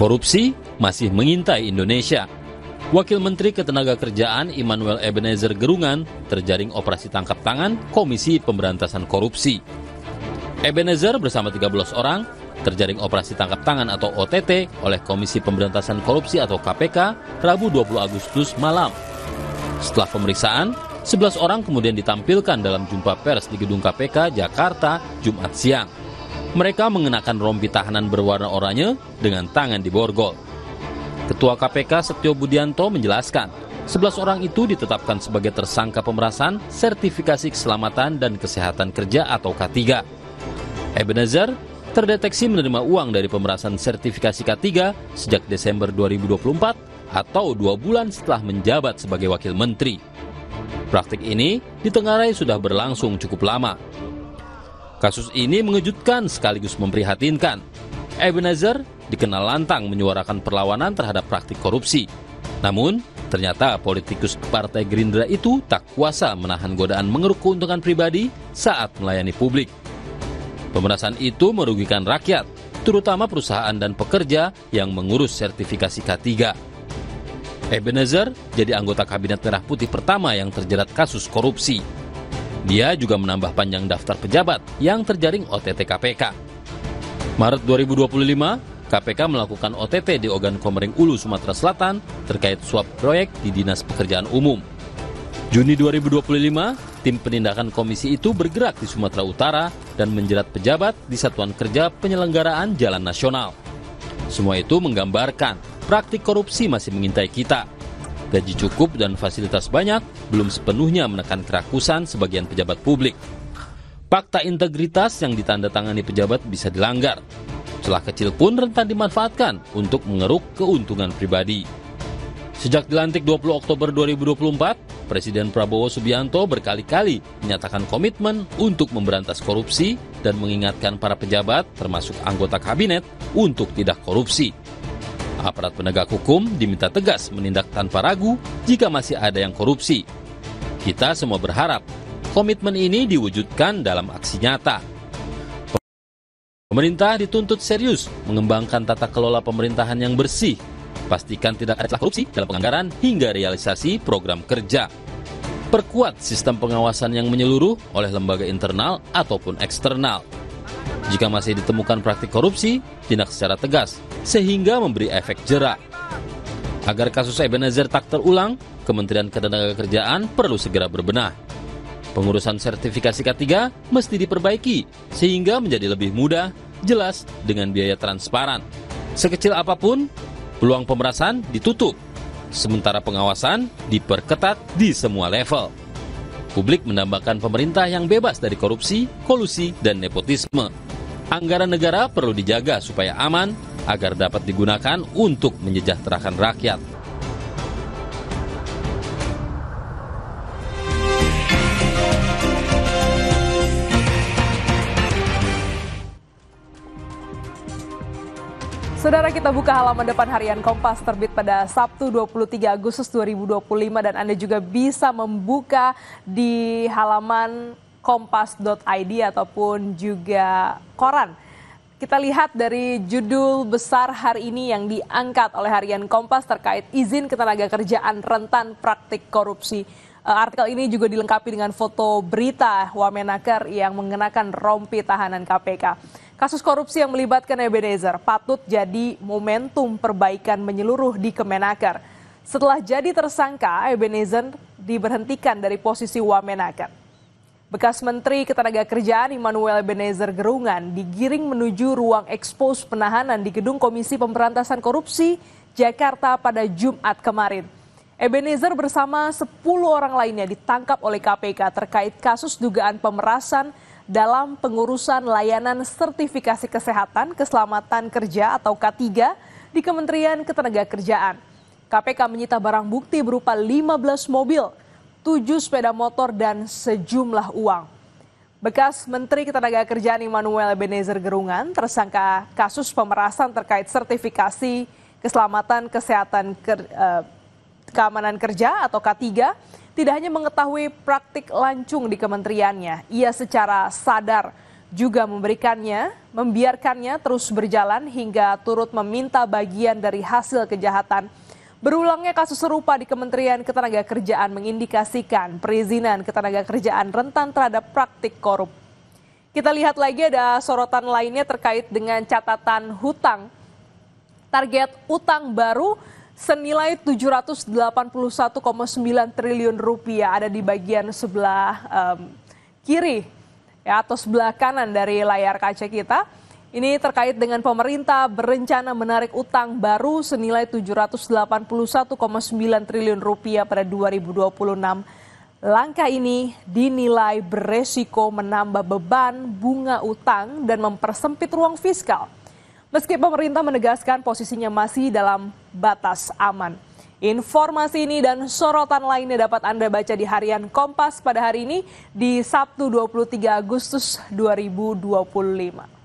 Korupsi masih mengintai Indonesia. Wakil Menteri Ketenagakerjaan Immanuel Ebenezer Gerungan terjaring operasi tangkap tangan Komisi Pemberantasan Korupsi. Ebenezer bersama 13 orang terjaring operasi tangkap tangan atau OTT oleh Komisi Pemberantasan Korupsi atau KPK Rabu 20 Agustus malam. Setelah pemeriksaan, 11 orang kemudian ditampilkan dalam jumpa pers di gedung KPK Jakarta Jumat siang. Mereka mengenakan rompi tahanan berwarna oranye dengan tangan diborgol. Ketua KPK Setio Budianto menjelaskan, 11 orang itu ditetapkan sebagai tersangka pemerasan sertifikasi keselamatan dan kesehatan kerja atau K3. Ebenezer terdeteksi menerima uang dari pemerasan sertifikasi K3 sejak Desember 2024 atau 2 bulan setelah menjabat sebagai wakil menteri. Praktik ini ditengarai sudah berlangsung cukup lama. Kasus ini mengejutkan sekaligus memprihatinkan. Ebenezer dikenal lantang menyuarakan perlawanan terhadap praktik korupsi. Namun, ternyata politikus Partai Gerindra itu tak kuasa menahan godaan mengeruk keuntungan pribadi saat melayani publik. Pemerasan itu merugikan rakyat, terutama perusahaan dan pekerja yang mengurus sertifikasi K3. Ebenezer jadi anggota Kabinet Merah Putih pertama yang terjerat kasus korupsi. Dia juga menambah panjang daftar pejabat yang terjaring OTT KPK. Maret 2025, KPK melakukan OTT di Ogan Komering Ulu, Sumatera Selatan terkait suap proyek di Dinas Pekerjaan Umum. Juni 2025, tim penindakan komisi itu bergerak di Sumatera Utara dan menjerat pejabat di Satuan Kerja Penyelenggaraan Jalan Nasional. Semua itu menggambarkan praktik korupsi masih mengintai kita. Gaji cukup dan fasilitas banyak belum sepenuhnya menekan kerakusan sebagian pejabat publik. Fakta integritas yang ditandatangani pejabat bisa dilanggar. Celah kecil pun rentan dimanfaatkan untuk mengeruk keuntungan pribadi. Sejak dilantik 20 Oktober 2024, Presiden Prabowo Subianto berkali-kali menyatakan komitmen untuk memberantas korupsi dan mengingatkan para pejabat, termasuk anggota kabinet, untuk tidak korupsi. Aparat penegak hukum diminta tegas menindak tanpa ragu jika masih ada yang korupsi. Kita semua berharap komitmen ini diwujudkan dalam aksi nyata. Pemerintah dituntut serius mengembangkan tata kelola pemerintahan yang bersih. Pastikan tidak ada celah korupsi dalam penganggaran hingga realisasi program kerja. Perkuat sistem pengawasan yang menyeluruh oleh lembaga internal ataupun eksternal. Jika masih ditemukan praktik korupsi, tindak secara tegas, sehingga memberi efek jera. Agar kasus Ebenezer tak terulang, Kementerian Ketenagakerjaan perlu segera berbenah. Pengurusan sertifikasi K3 mesti diperbaiki, sehingga menjadi lebih mudah, jelas, dengan biaya transparan. Sekecil apapun, peluang pemerasan ditutup, sementara pengawasan diperketat di semua level. Publik mendambakan pemerintah yang bebas dari korupsi, kolusi, dan nepotisme. Anggaran negara perlu dijaga supaya aman, agar dapat digunakan untuk menyejahterakan rakyat. Saudara, kita buka halaman depan harian Kompas terbit pada Sabtu 23 Agustus 2025 dan Anda juga bisa membuka di halaman kompas.id ataupun juga koran. Kita lihat dari judul besar hari ini yang diangkat oleh harian Kompas terkait izin ketenagakerjaan rentan praktik korupsi. Artikel ini juga dilengkapi dengan foto berita Wamenaker yang mengenakan rompi tahanan KPK. Kasus korupsi yang melibatkan Ebenezer patut jadi momentum perbaikan menyeluruh di Kemenaker. Setelah jadi tersangka, Ebenezer diberhentikan dari posisi Wamenaker. Bekas Menteri Ketenagakerjaan Immanuel Ebenezer Gerungan digiring menuju ruang ekspos penahanan di Gedung Komisi Pemberantasan Korupsi, Jakarta pada Jumat kemarin. Ebenezer bersama 10 orang lainnya ditangkap oleh KPK terkait kasus dugaan pemerasan dalam pengurusan layanan sertifikasi kesehatan keselamatan kerja atau K3 di Kementerian Ketenagakerjaan. KPK menyita barang bukti berupa 15 mobil, 7 sepeda motor, dan sejumlah uang. Bekas Menteri Ketenagakerjaan Immanuel Ebenezer Gerungan tersangka kasus pemerasan terkait sertifikasi keselamatan kesehatan keamanan kerja atau K3 tidak hanya mengetahui praktik lancung di kementeriannya, ia secara sadar juga membiarkannya terus berjalan hingga turut meminta bagian dari hasil kejahatan. Berulangnya kasus serupa di Kementerian Ketenagakerjaan mengindikasikan perizinan ketenagakerjaan rentan terhadap praktik korup. Kita lihat lagi ada sorotan lainnya terkait dengan catatan hutang. Target utang baru senilai 781,9 triliun rupiah ada di bagian sebelah kiri ya, atau sebelah kanan dari layar kaca kita. Ini terkait dengan pemerintah berencana menarik utang baru senilai 781,9 triliun rupiah pada 2026. Langkah ini dinilai beresiko menambah beban bunga utang dan mempersempit ruang fiskal. Meski pemerintah menegaskan posisinya masih dalam batas aman. Informasi ini dan sorotan lainnya dapat Anda baca di Harian Kompas pada hari ini di Sabtu 23 Agustus 2025.